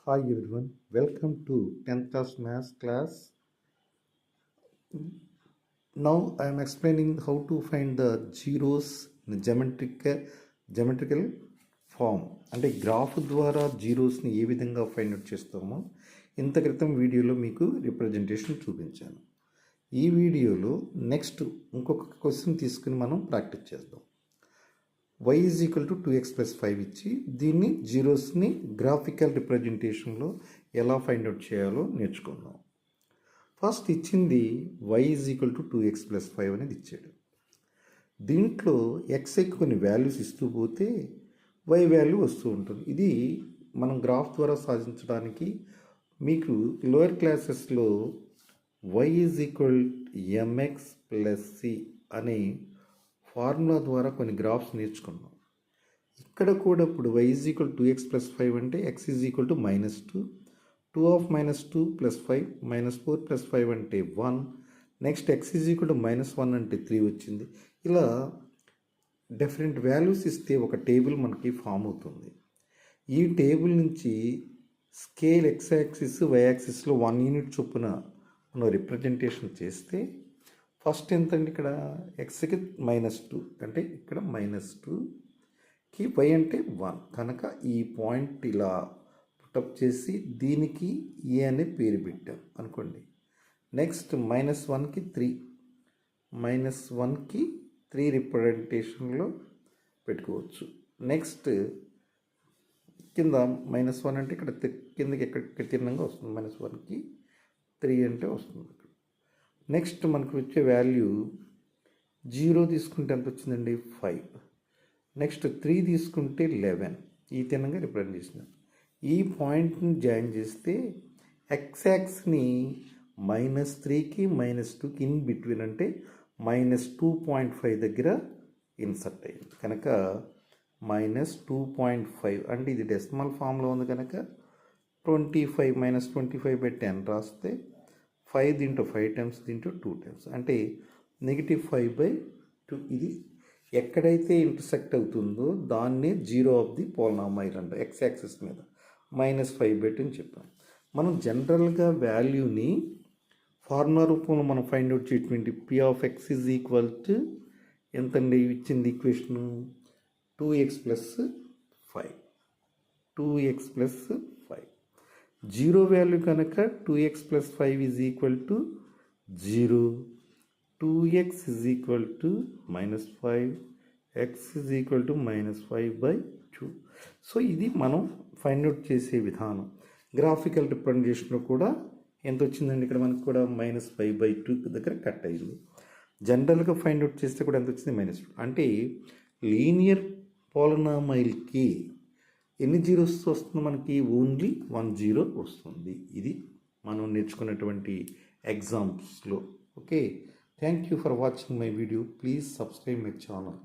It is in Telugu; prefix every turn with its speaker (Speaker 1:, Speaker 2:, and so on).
Speaker 1: Hi everyone, welcome to 10th class maths class. Now I am explaining how to find the zeros in geometrical form. అంటే గ్రాఫ్ ద్వారా జీరోస్ని ఏ విధంగా ఫైండ్ అవుట్ చేస్తామో ఇంత క్రితం వీడియోలో మీకు రిప్రజెంటేషన్ చూపించాను. ఈ వీడియోలో నెక్స్ట్ ఇంకొక క్వశ్చన్ తీసుకుని మనం ప్రాక్టీస్ చేద్దాం. y is equal to 2x plus 5 ఇచ్చి దీన్ని జీరోస్ని గ్రాఫికల్ రిప్రజెంటేషన్లో ఎలా ఫైండ్ అవుట్ చేయాలో నేర్చుకుందాం. ఫస్ట్ ఇచ్చింది y is equal to 2x plus 5 అనేది ఇచ్చాడు. దీంట్లో ఎక్స్కి కొన్ని వాల్యూస్ ఇస్తూ పోతే y వాల్యూ వస్తూ ఉంటుంది. ఇది మనం గ్రాఫ్ ద్వారా సాధించడానికి మీకు లోయర్ క్లాసెస్లో y is equal mx plus c అనే ఫార్ములా ద్వారా కొన్ని గ్రాఫ్స్ నేర్చుకున్నాం. ఇక్కడ కూడా ఇప్పుడు y is equal 2x plus 5 అంటే x is equal to -2, 2 of -2 plus 5, -4 plus 5 అంటే 1, next x is equal to -1 అంటే 3 వచ్చింది. ఇలా డిఫరెంట్ వాల్యూస్ ఇస్తే ఒక టేబుల్ మనకి ఫామ్ అవుతుంది. ఈ టేబుల్ నుంచి scale x axis y యాక్సిస్లో 1 unit చొప్పున మనం రిప్రజెంటేషన్ చేస్తే ఫస్ట్ ఎంత అండి, ఇక్కడ ఎక్స్కి -2 అంటే ఇక్కడ -2కి y అంటే 1 కనుక ఈ పాయింట్ ఇలా పుటప్ చేసి దీనికి ఏ అనే పేరు పెట్టాం అనుకోండి. నెక్స్ట్ -1కి 3, -1కి 3 రిప్రజెంటేషన్లో పెట్టుకోవచ్చు. నెక్స్ట్ కింద -1 అంటే ఇక్కడ కిందకి ఎక్కడ తిన్నంగా వస్తుంది, -1కి 3 అంటే వస్తుంది. నెక్స్ట్ మనకు వచ్చే వాల్యూ 0 తీసుకుంటే ఎంత వచ్చిందండి, 5. నెక్స్ట్ 3 తీసుకుంటే 11. ఈ తినంగా రిప్రజెంట్ చేసినాం. ఈ పాయింట్ని జాయిన్ చేస్తే ఎక్స్ యాక్స్ని -3కి -2కి ఇన్ బిట్వీన్ అంటే -2.5 దగ్గర ఇన్సర్ట్ అయ్యింది కనుక -2.5 అంటే ఇది డెసిమల్ ఫామ్లో ఉంది కనుక 25 -25/10 రాస్తే 5 ఇంటూ 5 టైమ్స్ ఇంటూ 2 టైమ్స్ అంటే -5/2. ఇది ఎక్కడైతే ఇంటర్సెక్ట్ అవుతుందో దాన్నే జీరో ఆఫ్ ది పోలినామైల్ అంట. ఎక్స్ యాక్సిస్ మీద -5/2 అని చెప్పాం. మనం జనరల్గా వాల్యూని ఫార్ములా రూపంలో మనం ఫైండ్ అవుట్ చేయటువంటి p of x is equal to ఎంతండి ఇచ్చింది equation 2x plus 5, 2x plus 5. Zero value కనుక 2x plus 5 is equal to 0, 2x is equal to -5, x is equal to -5/2. So ఇది మనం ఫైండ్ అవుట్ చేసే విధానం. గ్రాఫికల్ రిప్రజెంటేషన్లో కూడా ఎంత వచ్చిందండి, ఇక్కడ మనకు కూడా -5/2 దగ్గర కట్ అయింది. జనరల్గా ఫైండ్ అవుట్ చేస్తే కూడా ఎంత వచ్చింది, -2. అంటే లీనియర్ పోలినామైల్కి ఎన్ని జీరోస్ వస్తుంది, మనకి ఓన్లీ 1 జీరో వస్తుంది. ఇది మనం నేర్చుకున్నటువంటి ఎగ్జాంపుల్స్లో. Okay, thank you for watching my video. Please subscribe my channel.